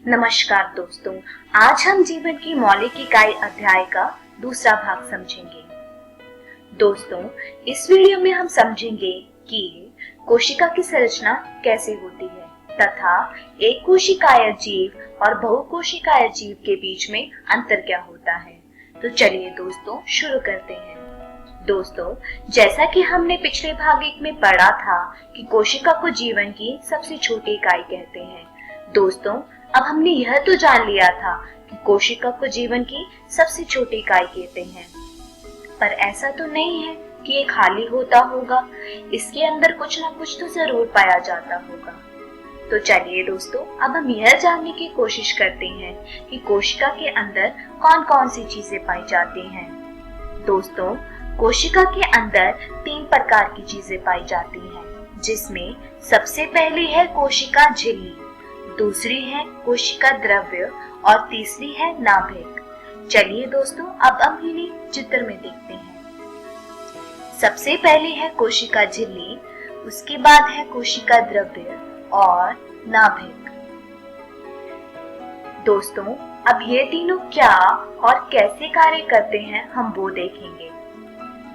नमस्कार दोस्तों, आज हम जीवन की मौलिक इकाई अध्याय का दूसरा भाग समझेंगे। दोस्तों, इस वीडियो में हम समझेंगे कि कोशिका की संरचना कैसे होती है तथा एक कोशिकाय जीव और बहुकोशिकाय जीव के बीच में अंतर क्या होता है। तो चलिए दोस्तों शुरू करते हैं। दोस्तों, जैसा कि हमने पिछले भाग 1 में पढ़ा था कि कोशिका को जीवन की सबसे छोटी इकाई कहते हैं। दोस्तों, अब हमने यह तो जान लिया था कि कोशिका को जीवन की सबसे छोटी इकाई कहते हैं, पर ऐसा तो नहीं है कि ये खाली होता होगा। इसके अंदर कुछ ना कुछ तो जरूर पाया जाता होगा। तो चलिए दोस्तों, अब हम यह जानने की कोशिश करते हैं कि कोशिका के अंदर कौन कौन सी चीजें पाई जाती हैं। दोस्तों, कोशिका के अंदर 3 प्रकार की चीजें पाई जाती हैं, जिसमें सबसे पहली है कोशिका झिल्ली, दूसरी है कोशिका द्रव्य और तीसरी है नाभिक। चलिए दोस्तों, अब हम इन्हें चित्र में देखते हैं। सबसे पहली है कोशिका झिल्ली, उसके बाद है कोशिका द्रव्य और नाभिक। दोस्तों, अब ये तीनों क्या और कैसे कार्य करते हैं हम वो देखेंगे।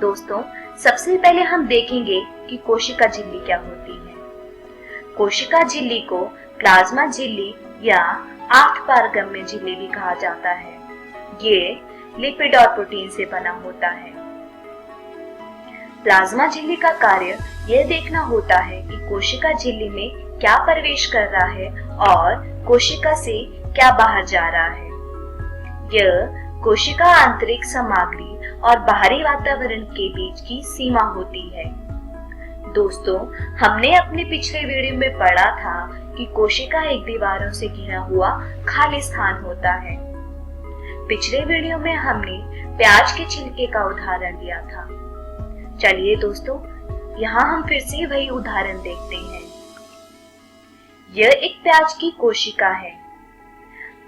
दोस्तों, सबसे पहले हम देखेंगे कि कोशिका झिल्ली क्या होती है। कोशिका झिल्ली को प्लाज्मा झिल्ली या 8 पारगम्य झिल्ली भी कहा जाता है। ये लिपिड और प्रोटीन से बना होता है। प्लाज्मा झिल्ली का कार्य यह देखना होता है कि कोशिका झिल्ली में क्या प्रवेश कर रहा है और कोशिका से क्या बाहर जा रहा है। यह कोशिका आंतरिक सामग्री और बाहरी वातावरण के बीच की सीमा होती है। दोस्तों, हमने अपने पिछले वीडियो में पढ़ा था कि कोशिका एक दीवारों से घिरा हुआ खाली स्थान होता है। पिछले वीडियो में हमने प्याज के छिलके का उदाहरण दिया था। चलिए दोस्तों, यहाँ हम फिर से वही उदाहरण देखते हैं। यह एक प्याज की कोशिका है।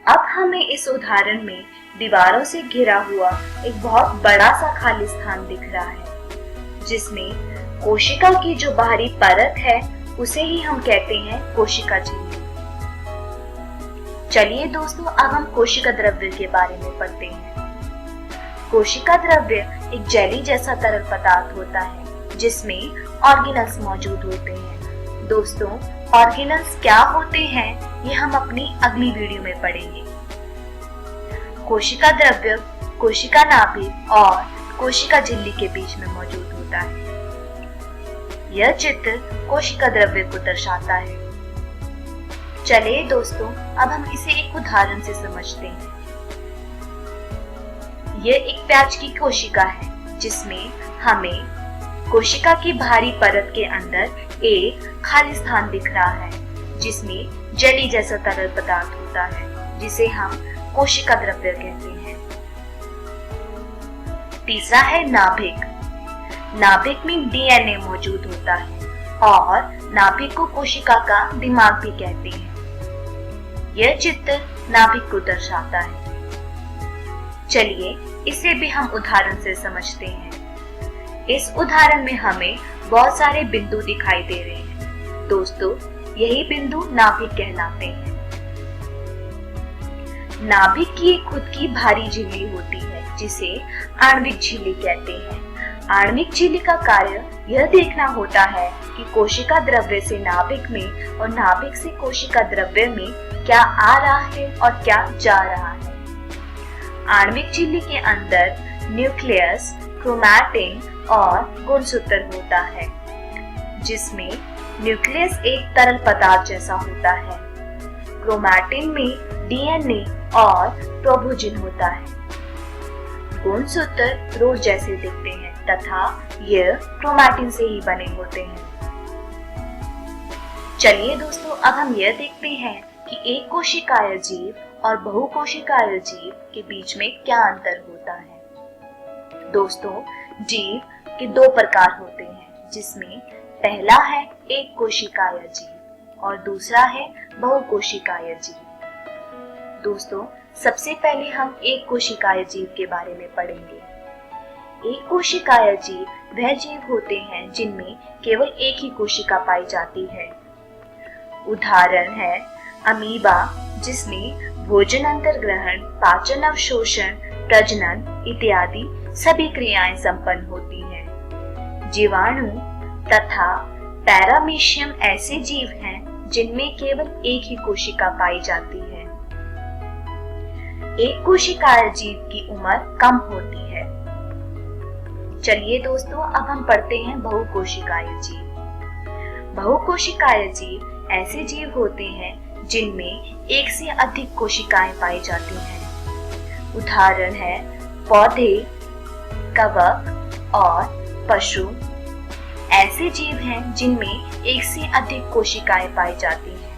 अब हमें इस उदाहरण में दीवारों से घिरा हुआ एक बहुत बड़ा सा खाली स्थान दिख रहा है, जिसमें कोशिका की जो बाहरी परत है उसे ही हम कहते हैं कोशिका झिल्ली। चलिए दोस्तों, अब हम कोशिका द्रव्य के बारे में पढ़ते हैं। कोशिका द्रव्य एक जेली जैसा तरल पदार्थ होता है जिसमें ऑर्गेनल्स मौजूद होते हैं। दोस्तों, ऑर्गेनल्स क्या होते हैं ये हम अपनी अगली वीडियो में पढ़ेंगे। कोशिका द्रव्य कोशिका नाभिक और कोशिका झिल्ली के बीच में मौजूद होता है। यह चित्र कोशिका द्रव्य को दर्शाता है। चलिए दोस्तों, अब हम इसे एक उदाहरण से समझते हैं। यह एक प्याज की कोशिका है जिसमें हमें कोशिका की बाहरी परत के अंदर एक खाली स्थान दिख रहा है, जिसमें जेली जैसा तरल पदार्थ होता है, जिसे हम कोशिका द्रव्य कहते हैं। तीसरा है नाभिक। नाभिक में डीएनए मौजूद होता है और नाभिक को कोशिका का दिमाग भी कहते हैं। यह चित्र नाभिक को दर्शाता है। चलिए इसे भी हम उदाहरण से समझते हैं। इस उदाहरण में हमें बहुत सारे बिंदु दिखाई दे रहे हैं। दोस्तों, यही बिंदु नाभिक कहलाते हैं। नाभिक की खुद की भारी झिल्ली होती है जिसे आणविक झिल्ली कहते हैं। आणविक झिल्ली का कार्य यह देखना होता है कि कोशिका द्रव्य से नाभिक में और नाभिक से कोशिका द्रव्य में क्या आ रहा है और क्या जा रहा है। आणविक झिल्ली के अंदर न्यूक्लियस, क्रोमैटिन और गुणसूत्र होता है, जिसमें न्यूक्लियस एक तरल पदार्थ जैसा होता है। क्रोमैटिन में डीएनए और प्रोभूजिन होता है। गुणसूत्र रोड जैसे दिखते हैं तथा यह क्रोमैटिन से ही बने होते हैं। चलिए दोस्तों, अब हम यह देखते हैं कि एक कोशिकाय जीव और बहुकोशिकाय जीव के बीच में क्या अंतर होता है। दोस्तों, जीव के 2 प्रकार होते हैं, जिसमें पहला है एक कोशिकाय जीव और दूसरा है बहुकोशिकाय जीव। दोस्तों, सबसे पहले हम एक कोशिकाय जीव के बारे में पढ़ेंगे। एक कोशिकाय जीव वह जीव होते हैं जिनमें केवल एक ही कोशिका पाई जाती है। उदाहरण है अमीबा, जिसमें भोजन अंतर्ग्रहण, पाचन, अवशोषण, प्रजनन इत्यादि सभी क्रियाएं संपन्न होती हैं। जीवाणु तथा पैरामीशियम ऐसे जीव हैं जिनमें केवल एक ही कोशिका पाई जाती है। एक कोशिकाय जीव की उम्र कम होती है। चलिए दोस्तों, अब हम पढ़ते हैं बहुकोशिकाय जीव। बहुकोशिकाय जीव ऐसे जीव होते हैं जिनमें एक से अधिक कोशिकाएं पाई जाती हैं। उदाहरण है पौधे, कवक और पशु ऐसे जीव हैं जिनमें एक से अधिक कोशिकाएं पाई जाती हैं।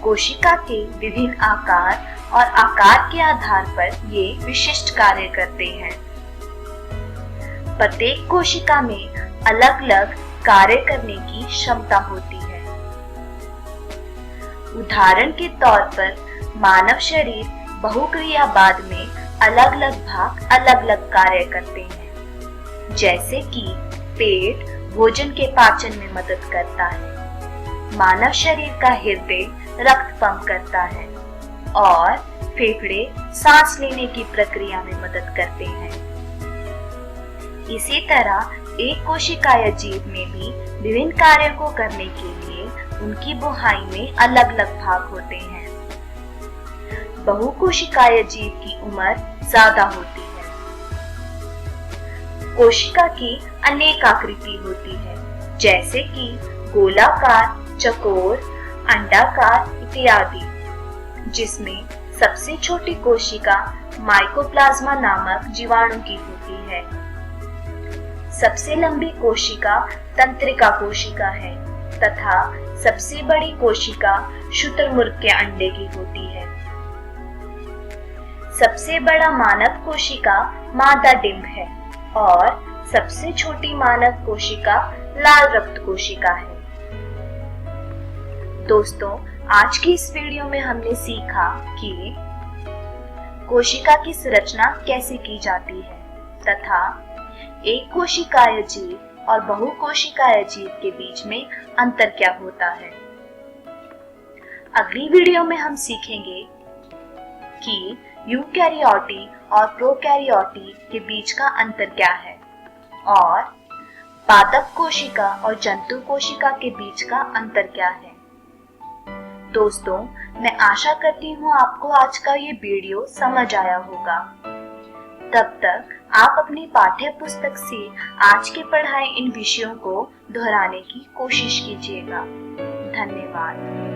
कोशिका के विभिन्न आकार और आकार के आधार पर ये विशिष्ट कार्य करते हैं। प्रत्येक कोशिका में अलग अलग कार्य करने की क्षमता होती है। उदाहरण के तौर पर मानव शरीर बहुक्रिया बाद में अलग अलग भाग अलग अलग कार्य करते हैं। जैसे कि पेट भोजन के पाचन में मदद करता है, मानव शरीर का हृदय रक्त पंप करता है और फेफड़े सांस लेने की प्रक्रिया में मदद करते हैं। इसी तरह एक कोशिकाय जीव में भी विभिन्न कार्यों को करने के लिए उनकी बुहाई में अलग अलग भाग होते हैं। बहुकोशिकाय जीव की उम्र ज्यादा होती है। कोशिका की अनेक आकृति होती है, जैसे कि गोलाकार, चौकोर, अंडाकार इत्यादि, जिसमें सबसे छोटी कोशिका माइकोप्लाज्मा नामक जीवाणु की होती है। सबसे लंबी कोशिका तंत्रिका कोशिका है तथा सबसे बड़ी कोशिका शुतुरमुर्ग के अंडे की होती है। सबसे बड़ा मानव कोशिका मादा डिंब है और सबसे छोटी मानव कोशिका लाल रक्त कोशिका है। दोस्तों, आज की इस वीडियो में हमने सीखा कि कोशिका की संरचना कैसे की जाती है तथा एक कोशिकाय जीव और बहुकोशिकाय जीव के बीच में अंतर क्या होता है। अगली वीडियो में हम सीखेंगे कि यूकैरियोटी और प्रोकैरियोटी के बीच का अंतर क्या है और पादप कोशिका और जंतु कोशिका के बीच का अंतर क्या है। दोस्तों, मैं आशा करती हूँ आपको आज का ये वीडियो समझ आया होगा। तब तक आप अपनी पाठ्य पुस्तक से आज के पढ़ाए इन विषयों को दोहराने की कोशिश कीजिएगा। धन्यवाद।